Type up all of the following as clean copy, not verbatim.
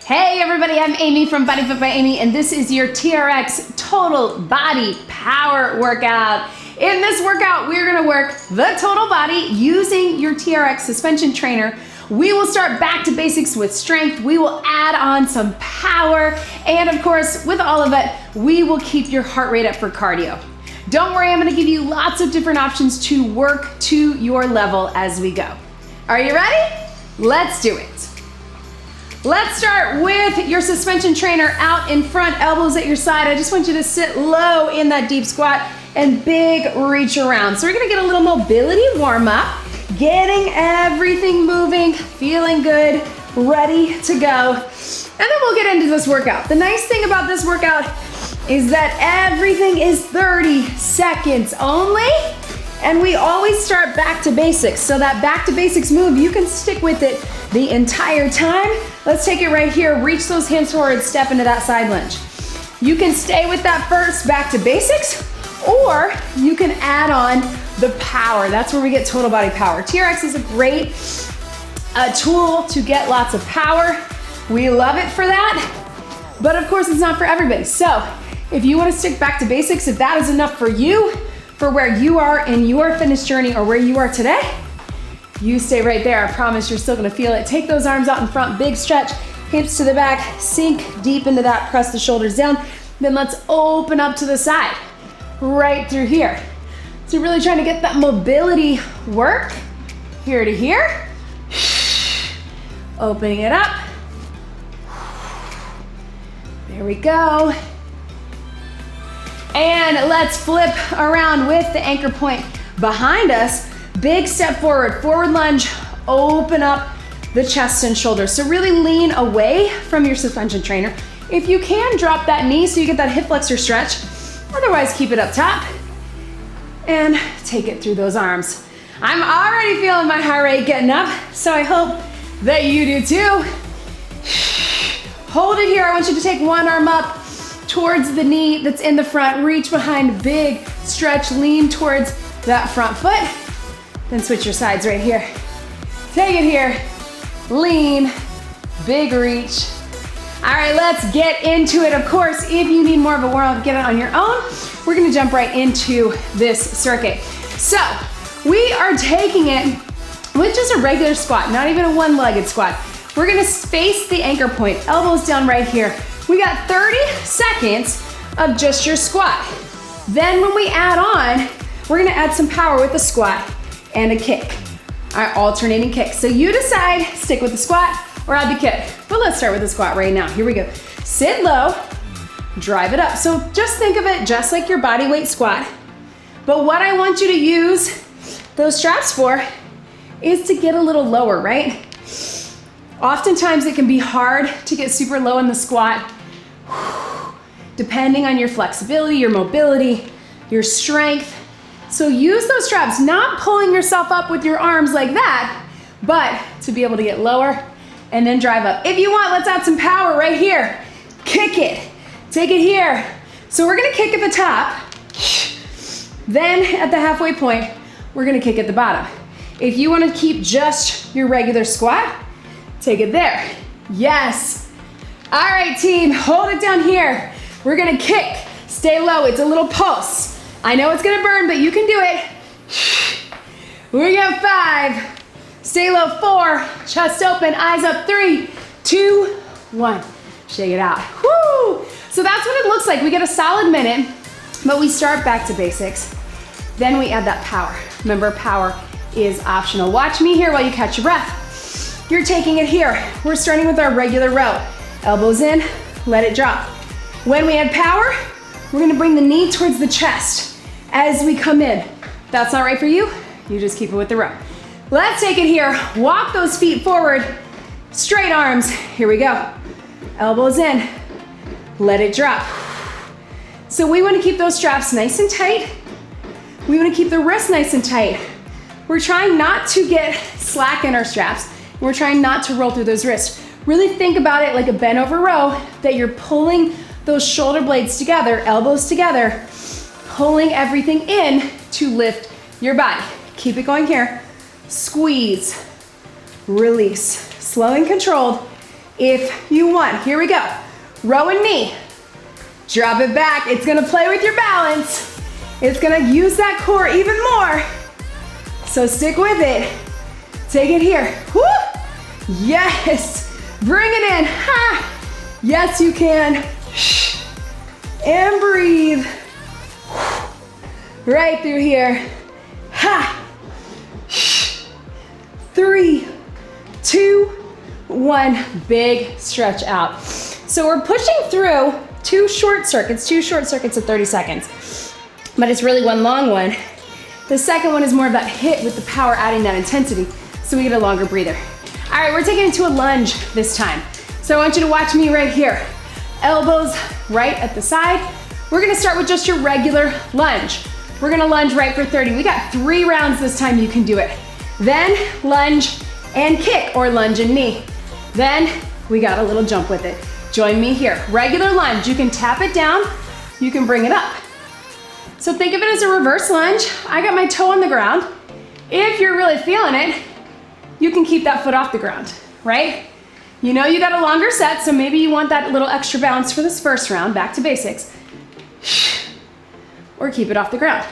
Hey everybody, I'm Amy from BodyFit by Amy, and this is your TRX Total Body Power Workout. In this workout, we're gonna work the total body using your TRX suspension trainer. We will start back to basics with strength. We will add on some power, and of course, with all of it, we will keep your heart rate up for cardio. Don't worry, I'm gonna give you lots of different options to work to your level as we go. Are you ready? Let's do it. Let's start with your suspension trainer out in front, elbows at your side. I just want you to sit low in that deep squat and big reach around. So we're gonna get a little mobility warm up, getting everything moving, feeling good, ready to go. And then we'll get into this workout. The nice thing about this workout is that everything is 30 seconds only, and we always start back to basics. So that back to basics move, you can stick with it the entire time. Let's take it right here. Reach those hands forward, step into that side lunge. You can stay with that first back to basics, or you can add on the power. That's where we get total body power. TRX is a great tool to get lots of power. We love it for that, but of course it's not for everybody. So if you want to stick back to basics, if that is enough for you, for where you are in your fitness journey or where you are today, you stay right there. I promise you're still gonna feel it. Take those arms out in front, big stretch, hips to the back, sink deep into that, press the shoulders down. Then let's open up to the side, right through here. So really trying to get that mobility work, here to here. Opening it up. There we go. And let's flip around with the anchor point behind us. Big step forward, forward lunge, open up the chest and shoulders. So really lean away from your suspension trainer. If you can, drop that knee so you get that hip flexor stretch. Otherwise, keep it up top and take it through those arms. I'm already feeling my heart rate getting up, so I hope that you do too. Hold it here. I want you to take one arm up towards the knee that's in the front. Reach behind, big stretch, lean towards that front foot. Then switch your sides right here. Take it here, lean, big reach. All right, let's get into it. Of course, if you need more of a warm up, get it on your own. We're gonna jump right into this circuit. So we are taking it with just a regular squat, not even a one-legged squat. We're gonna space the anchor point, elbows down right here. We got 30 seconds of just your squat. Then when we add on, we're gonna add some power with the squat and a kick. All right, alternating kicks. So you decide, stick with the squat or add the kick. But let's start with the squat right now. Here we go. Sit low, drive it up. So just think of it just like your body weight squat. But what I want you to use those straps for is to get a little lower, right? Oftentimes it can be hard to get super low in the squat, depending on your flexibility, your mobility, your strength. So use those straps, not pulling yourself up with your arms like that, but to be able to get lower and then drive up. If you want, let's add some power right here. Kick it, take it here. So we're gonna kick at the top, then at the halfway point, we're gonna kick at the bottom. If you wanna keep just your regular squat, take it there. Yes. All right, team, hold it down here. We're gonna kick, stay low, it's a little pulse. I know it's gonna burn, but you can do it. We got 5, stay low, 4, chest open, eyes up, 3, 2, 1. Shake it out. Woo! So that's what it looks like. We get a solid minute, but we start back to basics. Then we add that power. Remember, power is optional. Watch me here while you catch your breath. You're taking it here. We're starting with our regular row. Elbows in, let it drop. When we add power, we're gonna bring the knee towards the chest as we come in. If that's not right for you, you just keep it with the row. Let's take it here. Walk those feet forward, straight arms. Here we go. Elbows in, let it drop. So we wanna keep those straps nice and tight. We wanna keep the wrists nice and tight. We're trying not to get slack in our straps. We're trying not to roll through those wrists. Really think about it like a bent over row, that you're pulling those shoulder blades together, elbows together, pulling everything in to lift your body. Keep it going here. Squeeze, release, slow and controlled. if you want. Here we go. Row and knee. Drop it back. It's gonna play with your balance. It's gonna use that core even more. So stick with it. Take it here. Woo! Yes. Bring it in. Ha! Yes, you can. And breathe. Right through here. Ha! 3, 2, 1. Big stretch out. So we're pushing through two short circuits of 30 seconds. But it's really one long one. The second one is more of that hit with the power adding that intensity, so we get a longer breather. All right, we're taking it to a lunge this time. So I want you to watch me right here. Elbows right at the side. We're gonna start with just your regular lunge. We're gonna lunge right for 30. We got 3 rounds this time, you can do it. Then lunge and kick, or lunge and knee. Then we got a little jump with it. Join me here. Regular lunge, you can tap it down, you can bring it up. So think of it as a reverse lunge. I got my toe on the ground. If you're really feeling it, you can keep that foot off the ground, right? You know you got a longer set, so maybe you want that little extra balance for this first round, back to basics. Or keep it off the ground.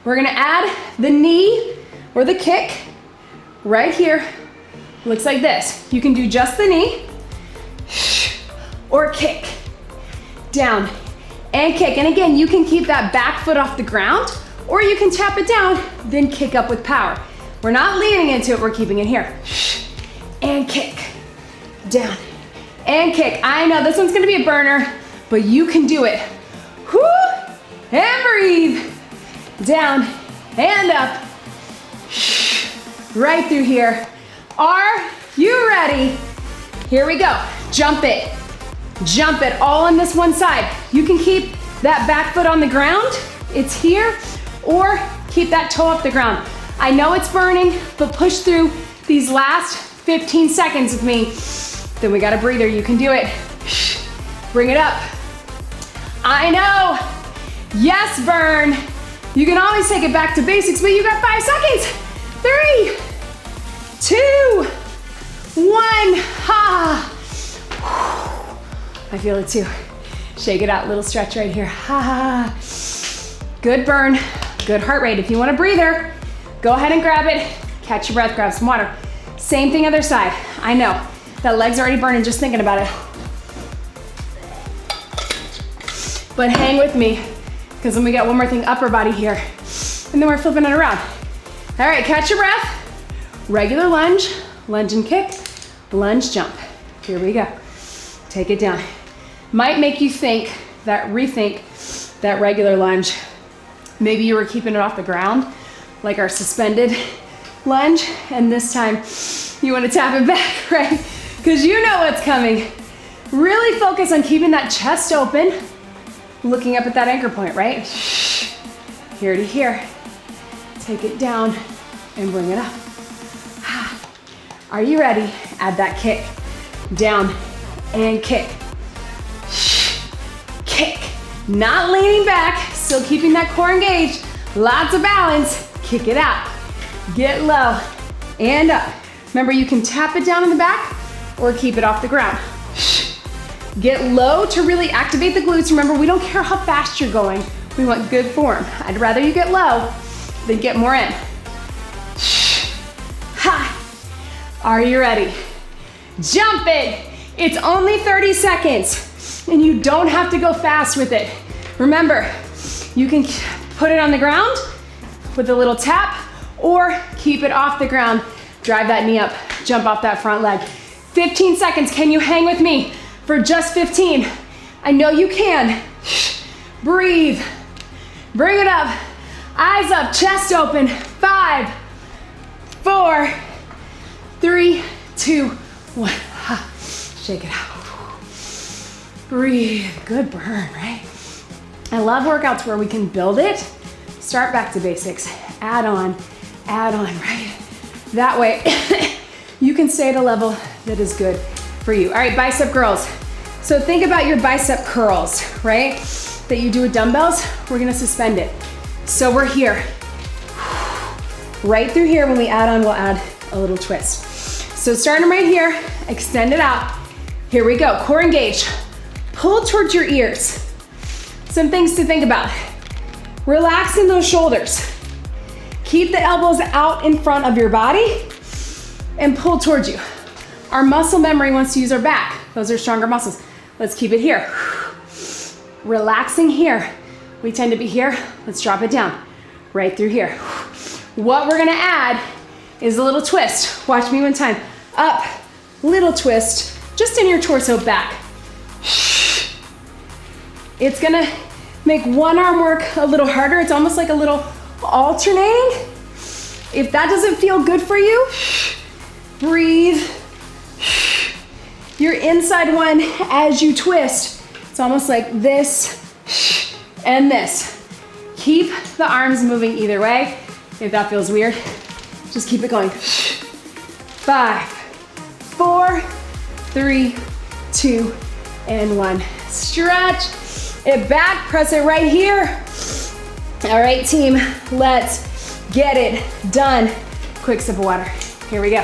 We're gonna add the knee or the kick right here. Looks like this. You can do just the knee or kick, down and kick. And again, you can keep that back foot off the ground, or you can tap it down, then kick up with power. We're not leaning into it, we're keeping it here. And kick, down and kick. I know this one's gonna be a burner, but you can do it. Whoo! And breathe. Down and up. Right through here. Are you ready? Here we go. Jump it. Jump it all on this one side. You can keep that back foot on the ground. It's here. Or keep that toe off the ground. I know it's burning, but push through these last 15 seconds with me. Then we got a breather. You can do it. Bring it up. I know. Yes, burn. You can always take it back to basics, but you got 5 seconds. 3, 2, 1. Ha. I feel it too. Shake it out, little stretch right here. Ha. Good burn, good heart rate. If you want a breather, go ahead and grab it. Catch your breath, grab some water. Same thing other side. I know, that leg's already burning just thinking about it. But hang with me, because then we got one more thing, upper body here. And then we're flipping it around. All right, catch your breath. Regular lunge, lunge and kick, lunge jump. Here we go. Take it down. Might make you rethink that regular lunge. Maybe you were keeping it off the ground, like our suspended lunge, and this time you want to tap it back, right? Because you know what's coming. Really focus on keeping that chest open, looking up at that anchor point, right? Here to here. Take it down and bring it up. Are you ready? Add that kick. Down and kick. Kick. Not leaning back, still keeping that core engaged. Lots of balance. Kick it out. Get low and up. Remember, you can tap it down in the back or keep it off the ground. Get low to really activate the glutes. Remember, we don't care how fast you're going. We want good form. I'd rather you get low than get more in. Ha! Are you ready? Jump it. It's only 30 seconds and you don't have to go fast with it. Remember, you can put it on the ground with a little tap or keep it off the ground. Drive that knee up, jump off that front leg. 15 seconds, can you hang with me for just 15? I know you can. Breathe, bring it up, eyes up, chest open. 5, 4, 3, 2, 1. Shake it out. Breathe, good burn, right? I love workouts where we can build it, start back to basics, add on, right? That way, you can stay at a level that is good for you. All right, bicep curls. So think about your bicep curls, right? That you do with dumbbells, we're gonna suspend it. So we're here. Right through here, when we add on, we'll add a little twist. So starting right here, extend it out. Here we go, core engaged. Pull towards your ears. Some things to think about. Relaxing those shoulders. Keep the elbows out in front of your body and pull towards you. Our muscle memory wants to use our back. Those are stronger muscles. Let's keep it here. Relaxing here. We tend to be here. Let's drop it down. Right through here. What we're gonna add is a little twist. Watch me one time. Up, little twist, just in your torso back. It's gonna make one arm work a little harder. It's almost like a little alternating. If that doesn't feel good for you, breathe. Your inside one as you twist. It's almost like this and this. Keep the arms moving either way. If that feels weird, just keep it going. 5, 4, 3, 2, and 1. Stretch it back, press it right here. All right, team, let's get it done. Quick sip of water. Here we go.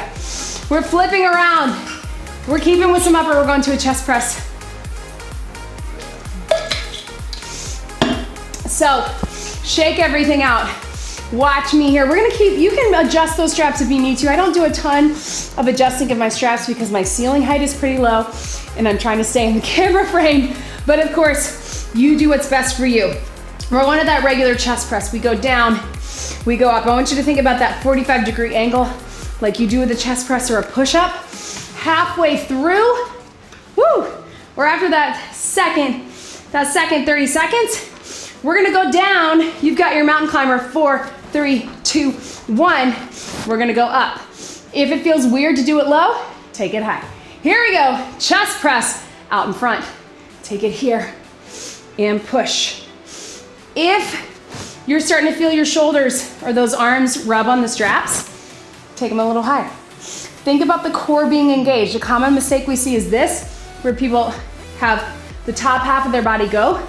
We're flipping around. We're keeping with some upper. We're going to a chest press. So, shake everything out. Watch me here. We're gonna keep, you can adjust those straps if you need to. I don't do a ton of adjusting of my straps because my ceiling height is pretty low and I'm trying to stay in the camera frame. But of course, you do what's best for you. We're going to that regular chest press. We go down, we go up. I want you to think about that 45-degree angle like you do with a chest press or a push-up. Halfway through, woo, or after that second 30 seconds, we're gonna go down. You've got your mountain climber, 4, 3, 2, 1. We're gonna go up. If it feels weird to do it low, take it high. Here we go, chest press out in front. Take it here and push. If you're starting to feel your shoulders or those arms rub on the straps, take them a little higher. Think about the core being engaged. A common mistake we see is this, where people have the top half of their body go.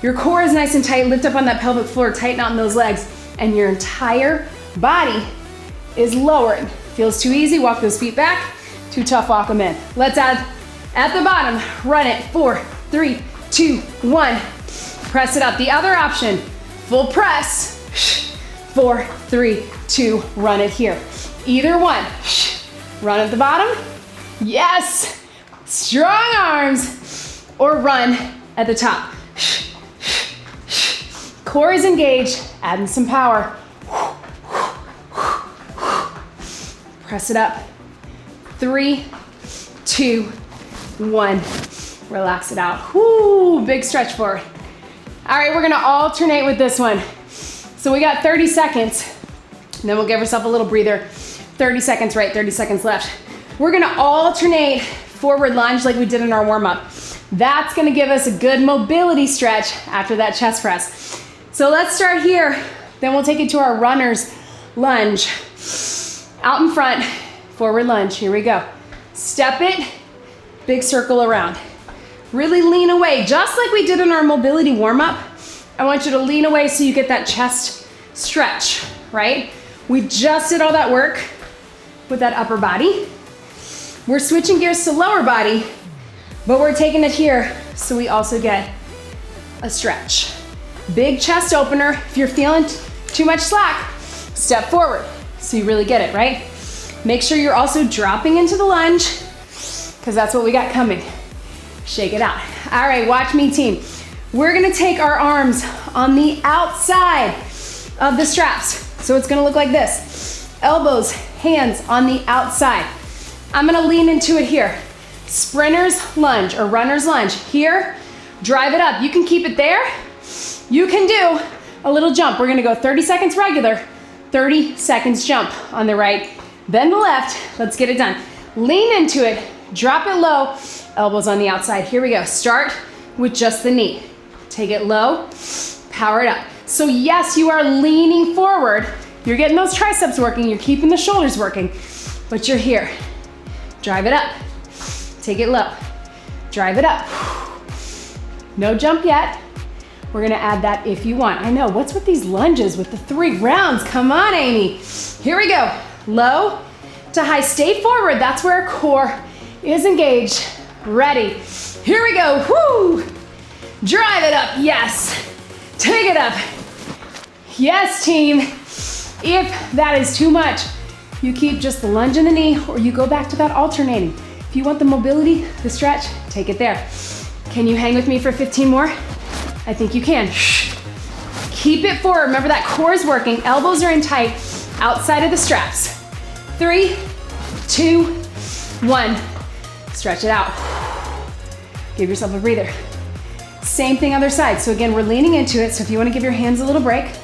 Your core is nice and tight, lift up on that pelvic floor, tighten out in those legs, and your entire body is lowering. Feels too easy, walk those feet back. Too tough, walk them in. Let's add at the bottom, run it, 4, 3, 2, 1. Press it up. The other option, full press, 4, 3, 2, run it here. Either one, run at the bottom, yes, strong arms, or run at the top. Core is engaged, adding some power. Press it up. 3, 2, 1. Relax it out. Whoo, big stretch forward. All right, we're gonna alternate with this one. So we got 30 seconds, and then we'll give ourselves a little breather. 30 seconds right, 30 seconds left. We're gonna alternate forward lunge like we did in our warm-up. That's gonna give us a good mobility stretch after that chest press. So let's start here, then we'll take it to our runner's lunge. Out in front, forward lunge, here we go. Step it, big circle around. Really lean away, just like we did in our mobility warm-up. I want you to lean away so you get that chest stretch, right? We just did all that work with that upper body. We're switching gears to lower body, but we're taking it here so we also get a stretch. Big chest opener. If you're feeling too much slack, step forward so you really get it, right? Make sure you're also dropping into the lunge because that's what we got coming. Shake it out. All right, watch me, team. We're gonna take our arms on the outside of the straps. So it's gonna look like this. Elbows, hands on the outside. I'm gonna lean into it here. Sprinter's lunge or runner's lunge. Here, drive it up. You can keep it there. You can do a little jump. We're gonna go 30 seconds regular, 30 seconds jump on the right, then the left. Let's get it done. Lean into it, drop it low, elbows on the outside. Here we go. Start with just the knee. Take it low, power it up. So yes, you are leaning forward. You're getting those triceps working, you're keeping the shoulders working, but you're here. Drive it up, take it low, drive it up. No jump yet. We're gonna add that if you want. I know, what's with these lunges with the 3 rounds? Come on, Amy. Here we go. Low to high, stay forward. That's where our core is engaged. ready. Here we go, whoo! Drive it up, yes. Take it up. Yes, team. If that is too much, you keep just the lunge in the knee or you go back to that alternating. If you want the mobility, the stretch, take it there. Can you hang with me for 15 more? I think you can. Keep it forward. Remember that core is working. Elbows are in tight outside of the straps. 3, 2, 1. Stretch it out. Give yourself a breather. Same thing other side. So again, we're leaning into it. So if you want to give your hands a little break,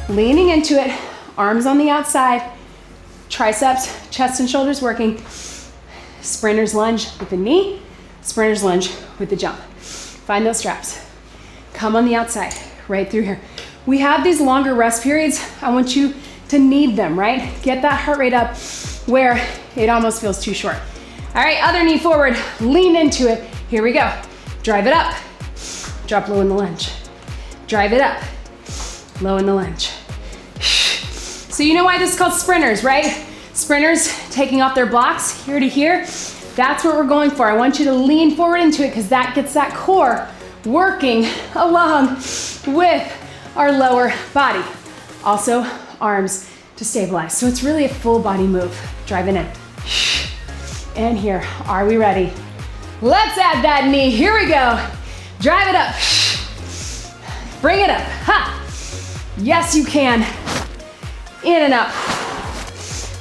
leaning into it, arms on the outside, triceps, chest and shoulders working. Sprinter's lunge with the knee, sprinter's lunge with the jump. Find those straps. Come on the outside, right through here. We have these longer rest periods. I want you to need them, right? Get that heart rate up where it almost feels too short. All right, other knee forward, lean into it. Here we go. Drive it up, drop low in the lunge. Drive it up, low in the lunge. So you know why this is called sprinters, right? Sprinters taking off their blocks here to here. That's what we're going for. I want you to lean forward into it because that gets that core working along with our lower body. Also, arms to stabilize. So it's really a full body move. Driving in. And here, are we ready? Let's add that knee. Here we go. Drive it up. Bring it up. Ha! Yes, you can. In and up.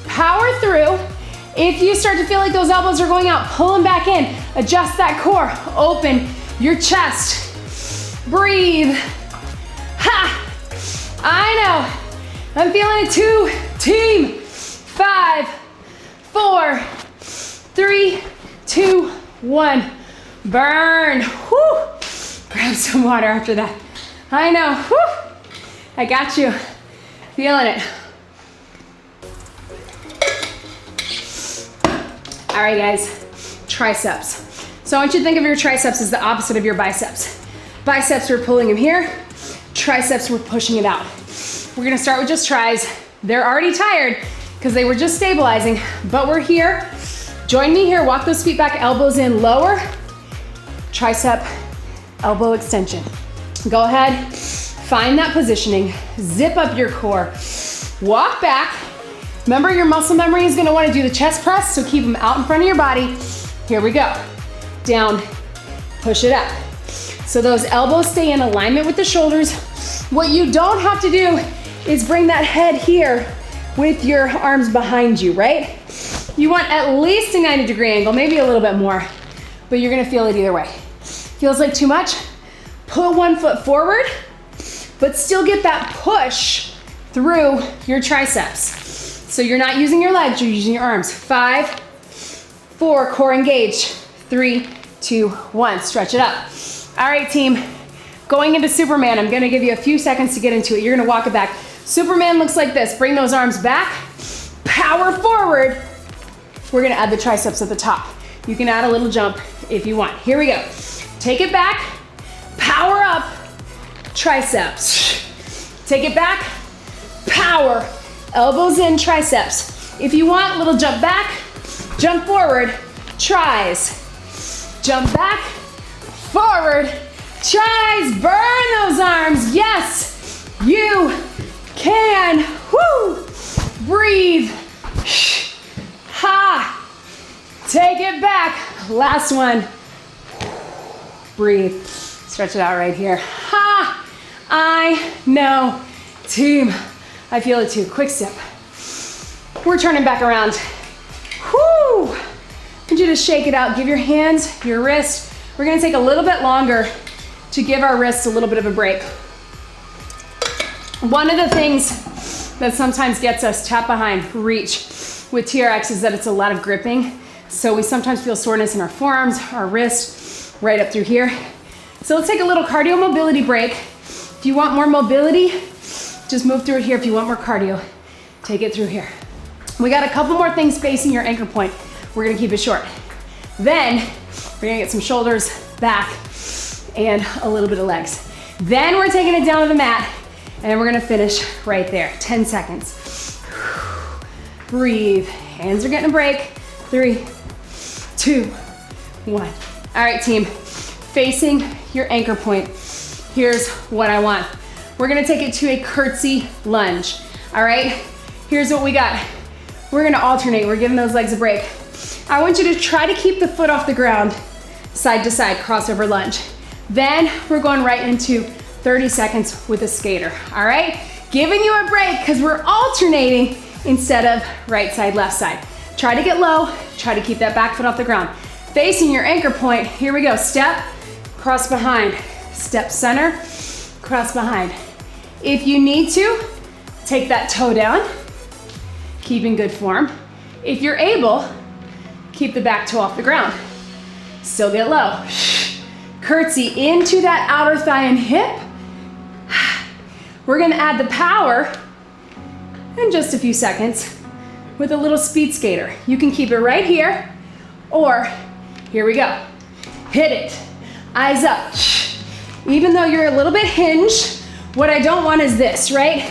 Power through. If you start to feel like those elbows are going out, pull them back in. Adjust that core. Open your chest. Breathe. Ha! I know. I'm feeling it too. Team. 5, 4, 3, 2, 1. Burn. Whew. Grab some water after that. I know. Whew. I got you. Feeling it. All right, guys, triceps. So I want you to think of your triceps as the opposite of your biceps. Biceps, we're pulling them here. Triceps, we're pushing it out. We're gonna start with just tris. They're already tired because they were just stabilizing, but we're here. Join me here, walk those feet back, elbows in, lower. Tricep, elbow extension. Go ahead, find that positioning. Zip up your core. Walk back. Remember, your muscle memory is gonna wanna do the chest press, so keep them out in front of your body. Here we go. Down, push it up. So those elbows stay in alignment with the shoulders. What you don't have to do is bring that head here with your arms behind you, right? You want at least a 90-degree angle, maybe a little bit more, but you're gonna feel it either way. Feels like too much? Put one foot forward, but still get that push through your triceps. So you're not using your legs, you're using your arms. 5, 4, core engaged. 3, 2, 1, stretch it up. All right, team, going into Superman. I'm gonna give you a few seconds to get into it. You're gonna walk it back. Superman looks like this. Bring those arms back, power forward. We're gonna add the triceps at the top. You can add a little jump if you want. Here we go. Take it back, power up, triceps. Take it back, power. Elbows in, triceps. If you want, a little jump back, jump forward, tris. Jump back, forward, tris. Burn those arms. Yes, you can. Woo. Breathe. Ha. Take it back. Last one. Breathe. Stretch it out right here. Ha. I know, team. I feel it too. Quick step. We're turning back around. Whoo! I want you to shake it out. Give your hands, your wrist. We're gonna take a little bit longer to give our wrists a little bit of a break. One of the things that sometimes gets us tap behind, reach with TRX is that it's a lot of gripping. So we sometimes feel soreness in our forearms, our wrists, right up through here. So let's take a little cardio mobility break. If you want more mobility, just move through it here. If you want more cardio, take it through here. We got a couple more things facing your anchor point. We're gonna keep it short. Then we're gonna get some shoulders, back, and a little bit of legs. Then we're taking it down to the mat, and we're gonna finish right there. 10 seconds. Breathe. Hands are getting a break. 3, 2, 1. All right, team, facing your anchor point. Here's what I want. We're gonna take it to a curtsy lunge. All right, here's what we got. We're gonna alternate, we're giving those legs a break. I want you to try to keep the foot off the ground, side to side, crossover lunge. Then we're going right into 30 seconds with a skater, all right? Giving you a break because we're alternating instead of right side, left side. Try to get low, try to keep that back foot off the ground. Facing your anchor point, here we go. Step, cross behind. Step center, cross behind. If you need to, take that toe down, keep in good form. If you're able, keep the back toe off the ground. Still get low. Curtsy into that outer thigh and hip. We're gonna add the power in just a few seconds with a little speed skater. You can keep it right here, or here we go. Hit it, eyes up. Even though you're a little bit hinged, what I don't want is this, right?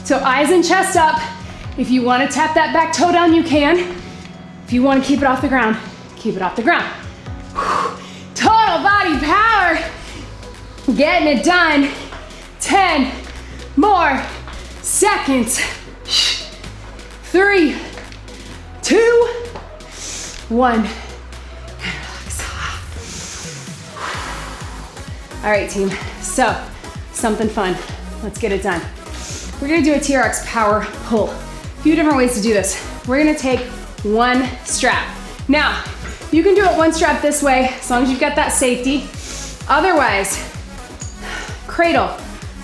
So eyes and chest up. If you wanna tap that back toe down, you can. If you wanna keep it off the ground, keep it off the ground. Total body power. Getting it done. 10 more seconds. 3, 2, 1. All right, team, so something fun. Let's get it done. We're gonna do a TRX power pull. A few different ways to do this. We're gonna take one strap. Now, you can do it one strap this way, as long as you've got that safety. Otherwise, cradle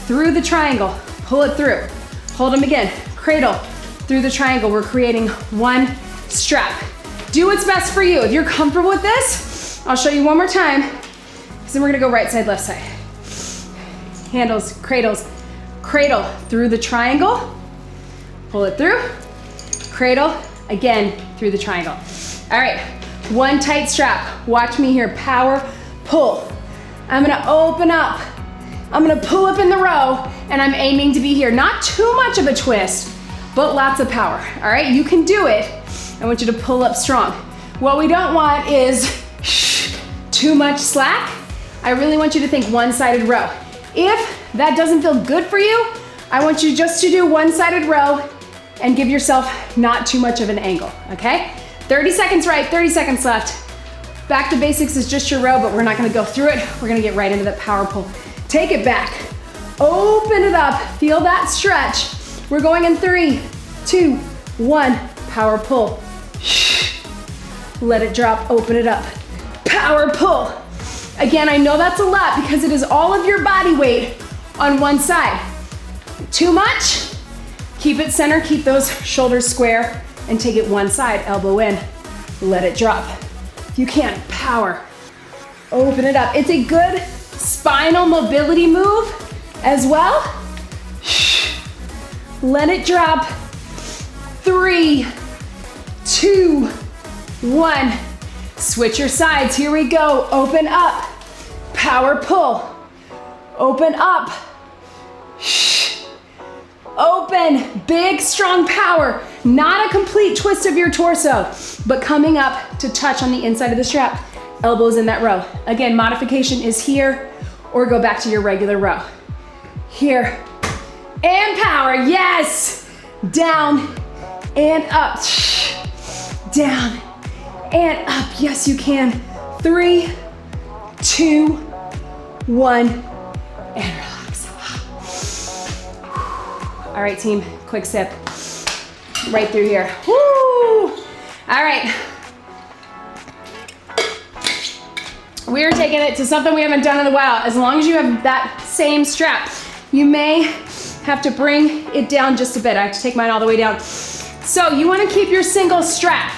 through the triangle, pull it through. Hold them again, cradle through the triangle. We're creating one strap. Do what's best for you. If you're comfortable with this, I'll show you one more time. So then we're gonna go right side, left side. Handles, cradles, cradle through the triangle, pull it through, cradle, again, through the triangle. All right, one tight strap. Watch me here, power, pull. I'm gonna open up. I'm gonna pull up in the row, and I'm aiming to be here. Not too much of a twist, but lots of power, all right? You can do it. I want you to pull up strong. What we don't want is too much slack. I really want you to think one-sided row. If that doesn't feel good for you, I want you just to do one-sided row and give yourself not too much of an angle, okay? 30 seconds right, 30 seconds left. Back to basics is just your row, but we're not gonna go through it. We're gonna get right into that power pull. Take it back, open it up, feel that stretch. We're going in 3, 2, 1, power pull. Let it drop, open it up. Power pull. Again, I know that's a lot because it is all of your body weight on one side. Too much? Keep it center, keep those shoulders square, and take it one side, elbow in. Let it drop. If you can, power. Open it up. It's a good spinal mobility move as well. Let it drop. 3, 2, 1. Switch your sides, here we go. Open up, power pull. Open up, open, big strong power. Not a complete twist of your torso, but coming up to touch on the inside of the strap. Elbows in that row. Again, modification is here or go back to your regular row. Here, and power, yes. Down and up, down and up, yes you can. 3, 2, 1, and relax. All right, team, quick sip. Right through here, woo! All right. We're taking it to something we haven't done in a while. As long as you have that same strap, you may have to bring it down just a bit. I have to take mine all the way down. So you wanna keep your single strap.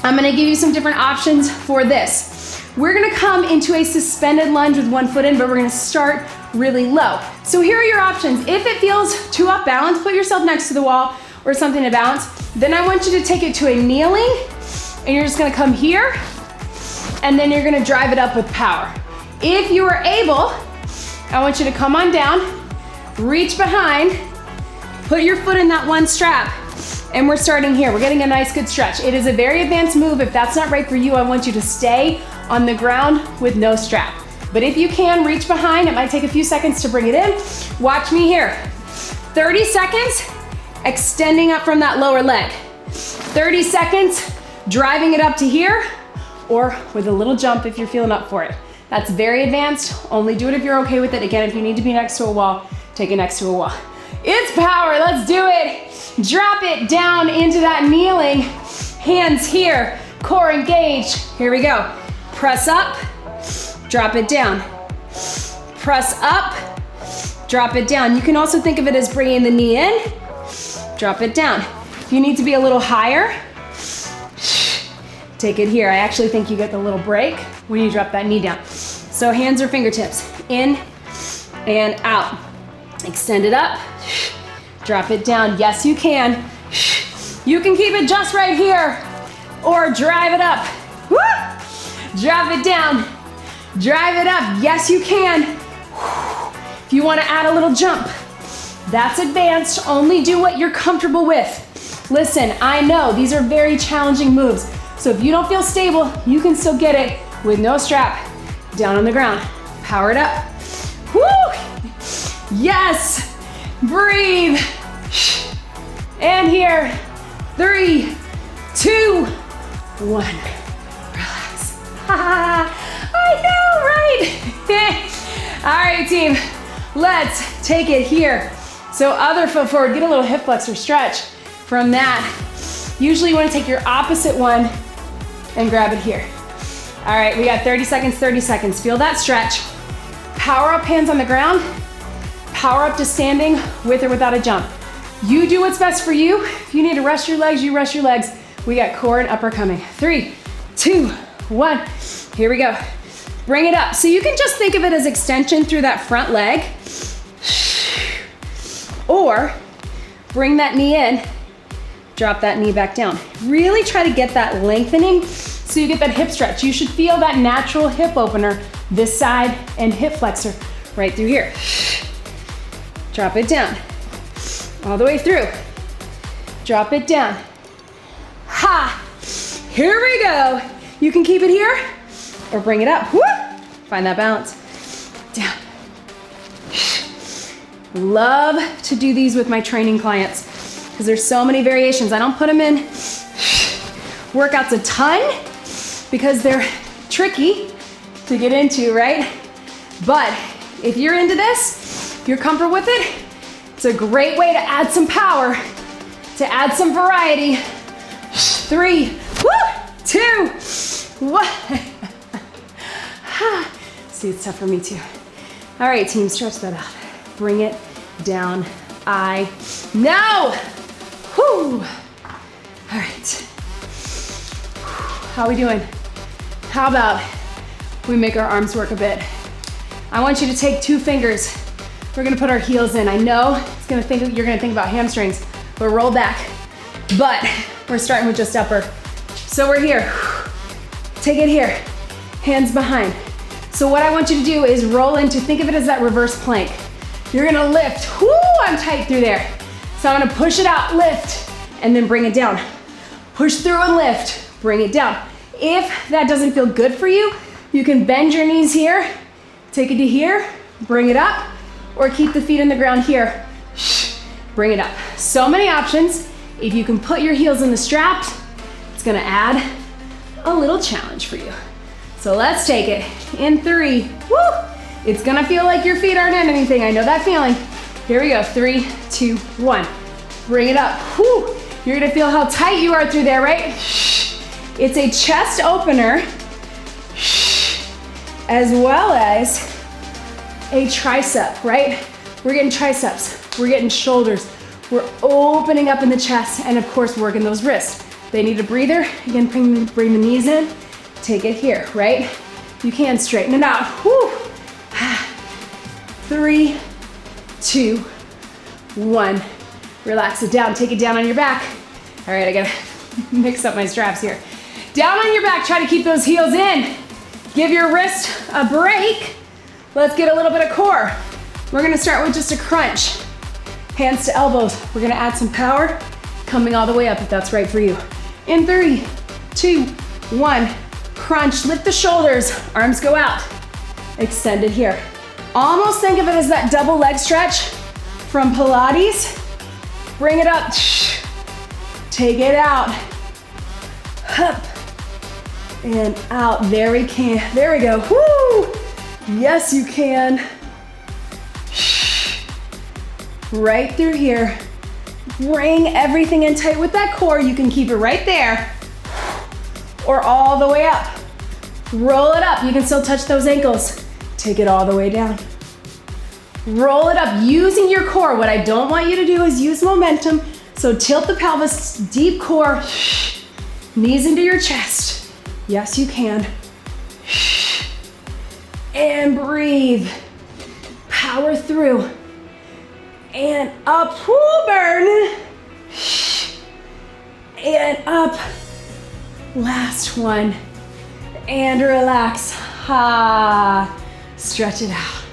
I'm gonna give you some different options for this. We're gonna come into a suspended lunge with one foot in, but we're gonna start really low. So here are your options. If it feels too off balance, put yourself next to the wall or something to balance. Then I want you to take it to a kneeling, and you're just gonna come here, and then you're gonna drive it up with power. If you are able, I want you to come on down, reach behind, put your foot in that one strap, And we're starting here. We're getting a nice good stretch. It is a very advanced move. If that's not right for you, I want you to stay on the ground with no strap. But if you can, reach behind. It might take a few seconds to bring it in. Watch me here. 30 seconds, extending up from that lower leg. 30 seconds, driving it up to here, or with a little jump if you're feeling up for it. That's very advanced. Only do it if you're okay with it. Again, if you need to be next to a wall, take it next to a wall. It's power, let's do it. Drop it down into that kneeling. Hands here, core engaged. Here we go. Press up, drop it down. Press up, drop it down. You can also think of it as bringing the knee in, drop it down. If you need to be a little higher, take it here. I actually think you get the little break when you drop that knee down. So hands or fingertips, in and out. Extend it up, drop it down. Yes, you can. You can keep it just right here or drive it up. Woo! Drop it down, drive it up. Yes, you can. If you want to add a little jump, that's advanced. Only do what you're comfortable with. Listen, I know these are very challenging moves. So if you don't feel stable, you can still get it with no strap. Down on the ground, power it up. Woo! Yes, breathe. And here, 3, 2, 1. Relax. I know, right? All right, team, let's take it here. So other foot forward, get a little hip flexor stretch. From that, usually you want to take your opposite one and grab it here. All right, we got 30 seconds, 30 seconds. Feel that stretch. Power up, hands on the ground. Power up to standing with or without a jump. You do what's best for you. If you need to rest your legs, you rest your legs. We got core and upper coming. 3, 2, 1. Here we go. Bring it up. So you can just think of it as extension through that front leg. Or bring that knee in, drop that knee back down. Really try to get that lengthening so you get that hip stretch. You should feel that natural hip opener, this side and hip flexor right through here. Drop it down, all the way through. Drop it down. Ha! Here we go. You can keep it here or bring it up. Woo! Find that balance. Down. Love to do these with my training clients because there's so many variations. I don't put them in workouts a ton because they're tricky to get into, right? But if you're into this, if you're comfortable with it, it's a great way to add some power, to add some variety. 3, 2, 1. See, it's tough for me too. All right, team, stretch that out. Bring it down. I know. Whew. All right. How are we doing? How about we make our arms work a bit? I want you to take 2 fingers. We're gonna put our heels in. I know you're gonna think about hamstrings, but roll back. But we're starting with just upper. So we're here. Take it here. Hands behind. So what I want you to do is roll into, think of it as that reverse plank. You're gonna lift. Whoo, I'm tight through there. So I'm gonna push it out, lift, and then bring it down. Push through and lift, bring it down. If that doesn't feel good for you, you can bend your knees here, take it to here, bring it up, or keep the feet on the ground here. Bring it up. So many options. If you can put your heels in the straps, it's gonna add a little challenge for you. So let's take it in 3. Woo! It's gonna feel like your feet aren't in anything. I know that feeling. Here we go, 3, 2, 1. Bring it up. Woo! You're gonna feel how tight you are through there, right? It's a chest opener, as well as a tricep, right? We're getting triceps, we're getting shoulders, we're opening up in the chest, and of course, working those wrists. They need a breather. Again, bring the knees in, take it here, right? You can straighten it out. Woo! 3, 2, 1. Relax it down, take it down on your back. All right, I gotta mix up my straps here. Down on your back, try to keep those heels in. Give your wrist a break. Let's get a little bit of core. We're gonna start with just a crunch. Hands to elbows. We're gonna add some power. coming all the way up if that's right for you. In 3, 2, 1, crunch, lift the shoulders, arms go out, extend it here. Almost think of it as that double leg stretch from Pilates. Bring it up, take it out, up, and out, there we go, woo! Yes, you can. Right through here. Bring everything in tight with that core. You can keep it right there or all the way up. Roll it up. You can still touch those ankles. Take it all the way down. Roll it up using your core. What I don't want you to do is use momentum. So tilt the pelvis, deep core, knees into your chest. Yes, you can. And breathe. Power through. And up, woo, burn. And up. Last one. And relax. Stretch it out.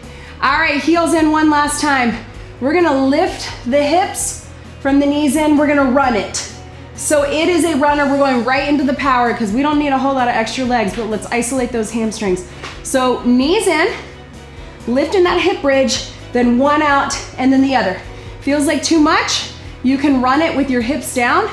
All right, heels in one last time. We're gonna lift the hips from the knees in. We're gonna run it. So it is a runner. We're going right into the power because we don't need a whole lot of extra legs, but let's isolate those hamstrings. So knees in, lifting that hip bridge, then one out and then the other. Feels like too much? You can run it with your hips down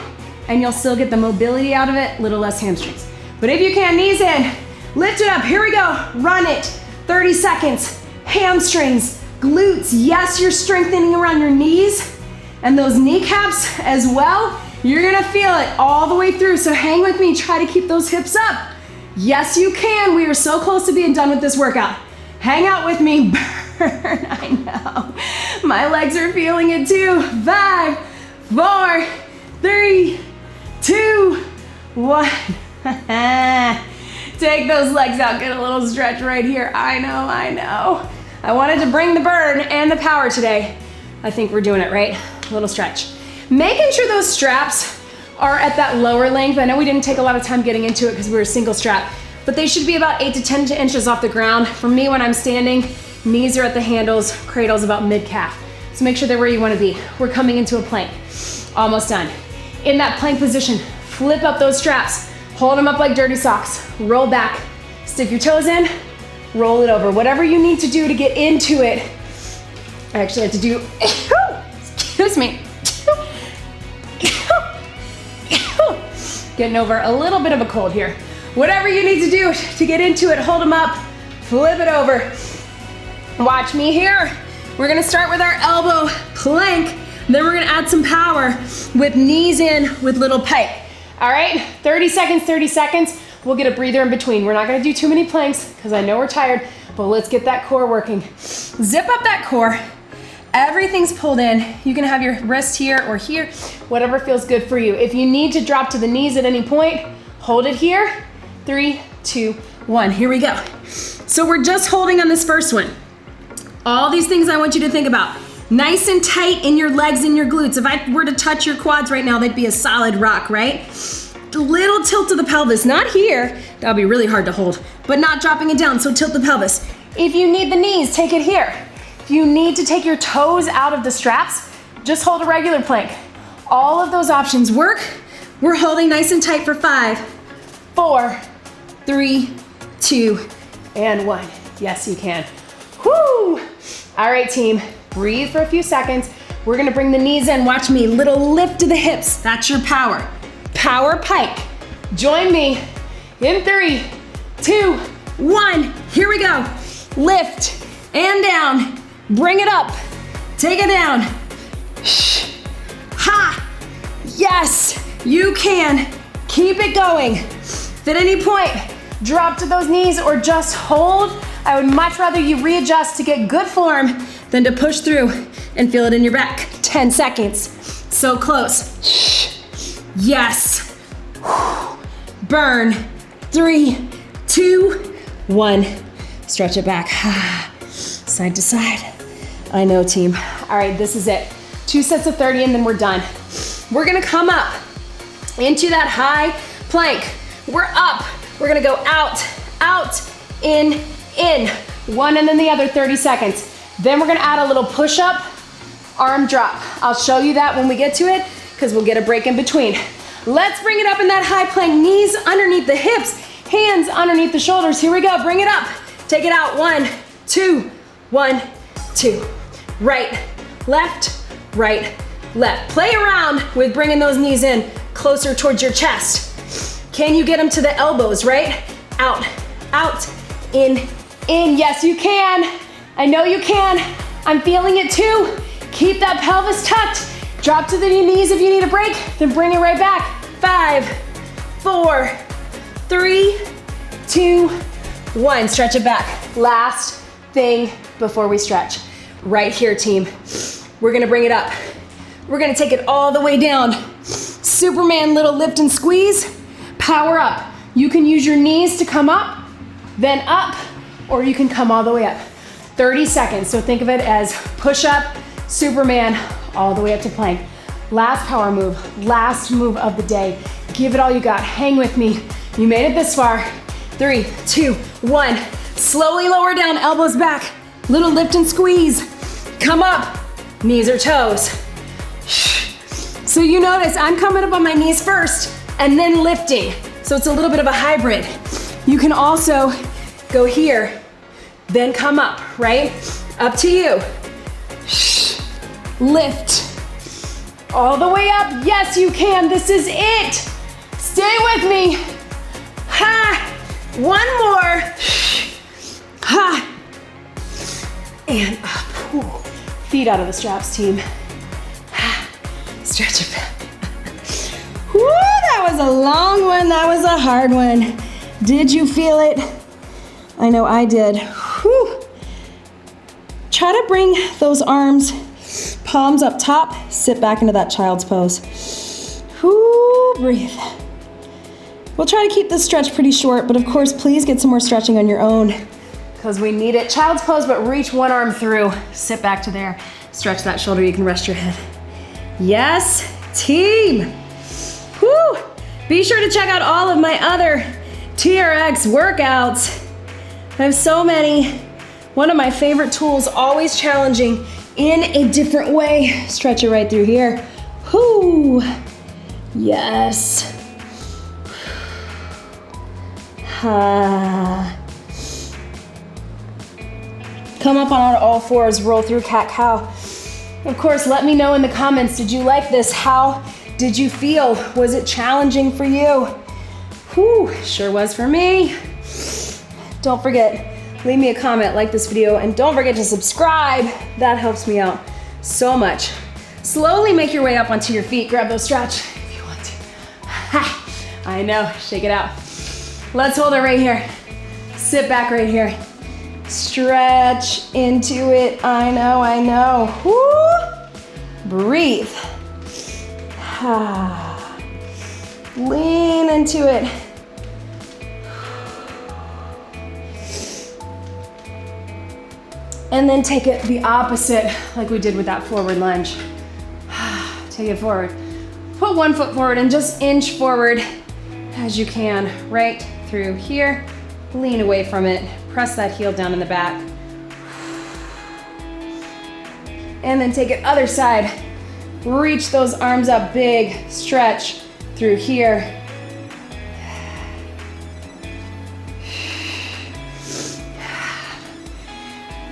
and you'll still get the mobility out of it, little less hamstrings. But if you can, knees in, lift it up, here we go, run it, 30 seconds, hamstrings, glutes, yes, you're strengthening around your knees and those kneecaps as well. You're gonna feel it all the way through, so hang with me, try to keep those hips up. Yes, you can, we are so close to being done with this workout. Hang out with me, burn, I know. My legs are feeling it too. 5, 4, 3, 2, 1. Take those legs out, get a little stretch right here. I know. I wanted to bring the burn and the power today. I think we're doing it, right? A little stretch. Making sure those straps are at that lower length. I know we didn't take a lot of time getting into it because we were single strap, but they should be about 8 to 10 inches off the ground. For me, when I'm standing, knees are at the handles, cradle's about mid-calf. So make sure they're where you want to be. We're coming into a plank. Almost done. In that plank position, flip up those straps. Hold them up like dirty socks. Roll back. Stick your toes in. Roll it over. Whatever you need to do to get into it. I actually have to do, excuse me. Getting over a little bit of a cold here. Whatever you need to do to get into it, hold them up, flip it over. Watch me here. We're gonna start with our elbow plank, then we're gonna add some power with knees in with little pike. All right, 30 seconds. We'll get a breather in between. We're not gonna do too many planks because I know we're tired, but let's get that core working. Zip up that core. Everything's pulled in. You can have your wrist here or here, whatever feels good for you. If you need to drop to the knees at any point, hold it here. 3, 2, 1, here we go. So we're just holding on this first one. All these things I want you to think about. Nice and tight in your legs and your glutes. If I were to touch your quads right now, they'd be a solid rock, right? Little tilt of the pelvis, not here. That'll be really hard to hold, but not dropping it down, so tilt the pelvis. If you need the knees, take it here. If you need to take your toes out of the straps, just hold a regular plank. All of those options work. We're holding nice and tight for 5, 4, 3, 2, and 1. Yes, you can. Whoo! All right, team, breathe for a few seconds. We're gonna bring the knees in. Watch me, little lift to the hips. That's your power. Power pike. Join me in 3, 2, 1. Here we go. Lift and down. Bring it up. Take it down. Ha! Yes, you can. Keep it going. If at any point, drop to those knees or just hold. I would much rather you readjust to get good form than to push through and feel it in your back. 10 seconds. So close. Yes. Burn. 3, 2, 1. Stretch it back. Side to side. I know, team. All right, this is it. 2 sets of 30 and then we're done. We're gonna come up into that high plank. We're up. We're gonna go out, in. 1 and then the other, 30 seconds. Then we're gonna add a little push-up, arm drop. I'll show you that when we get to it. because we'll get a break in between. Let's bring it up in that high plank. Knees underneath the hips, hands underneath the shoulders. Here we go, bring it up. Take it out, 1, 2, 1, 2. Right, left, right, left. Play around with bringing those knees in closer towards your chest. Can you get them to the elbows, right? Out, in. Yes, you can. I know you can. I'm feeling it too. Keep that pelvis tucked. Drop to the knees if you need a break, then bring it right back. 5, 4, 3, 2, 1. Stretch it back. Last thing before we stretch. Right here, team. We're gonna bring it up. We're gonna take it all the way down. Superman little lift and squeeze. Power up. You can use your knees to come up, then up, or you can come all the way up. 30 seconds, so think of it as push up, Superman, all the way up to plank. Last power move, last move of the day. Give it all you got, hang with me. You made it this far. 3, 2, 1. Slowly lower down, elbows back. Little lift and squeeze. Come up, knees or toes. So you notice I'm coming up on my knees first and then lifting. So it's a little bit of a hybrid. You can also go here, then come up, right? Up to you. Lift. All the way up. Yes, you can. This is it. Stay with me. Ha. One more. Ha. And up. Ooh. Feet out of the straps, team. Ha. Stretch it back. Woo, that was a long one. That was a hard one. Did you feel it? I know I did. Whew. Try to bring those arms, palms up top, sit back into that child's pose. Whew, breathe. We'll try to keep this stretch pretty short, but of course, please get some more stretching on your own because we need it. Child's pose, but reach one arm through. Sit back to there. Stretch that shoulder. You can rest your head. Yes, team. Whew. Be sure to check out all of my other TRX workouts. I have so many. One of my favorite tools, always challenging in a different way. Stretch it right through here. Whoo. Yes. Ha. Come up on all fours, roll through cat-cow. Of course, let me know in the comments, did you like this? How did you feel? Was it challenging for you? Whew, sure was for me. Don't forget, leave me a comment, like this video, and don't forget to subscribe. That helps me out so much. Slowly make your way up onto your feet. Grab those stretch if you want to. Ha, I know, shake it out. Let's hold it right here. Sit back right here. Stretch into it. I know. Woo. Breathe. Lean into it. And then take it the opposite, like we did with that forward lunge. Take it forward. Put one foot forward and just inch forward as you can, right through here. Lean away from it. Press that heel down in the back. And then take it other side. Reach those arms up big. Stretch through here.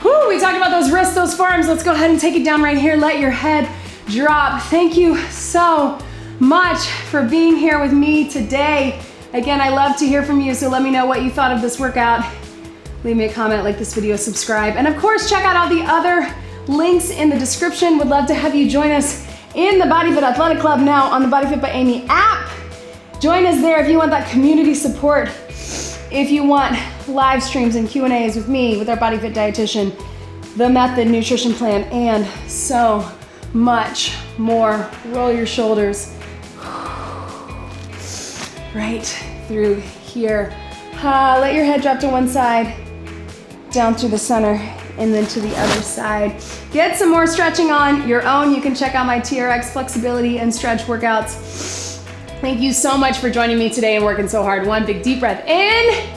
Whew, we talked about those wrists, those forearms. Let's go ahead and take it down right here. Let your head drop. Thank you so much for being here with me today. Again, I love to hear from you, so let me know what you thought of this workout. Leave me a comment, like this video, subscribe, and of course, check out all the other links in the description. Would love to have you join us in the BodyFit Athletic Club now on the BodyFit by Amy app. Join us there if you want that community support, if you want live streams and Q&As with me, with our BodyFit dietitian, the method, nutrition plan, and so much more. Roll your shoulders right through here. Let your head drop to one side, down through the center, and then to the other side. Get some more stretching on your own. You can check out my TRX flexibility and stretch workouts. Thank you so much for joining me today and working so hard. One big deep breath in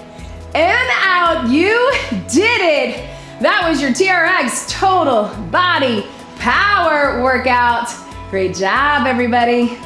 and out. You did it. That was your TRX total body power workout. Great job, everybody.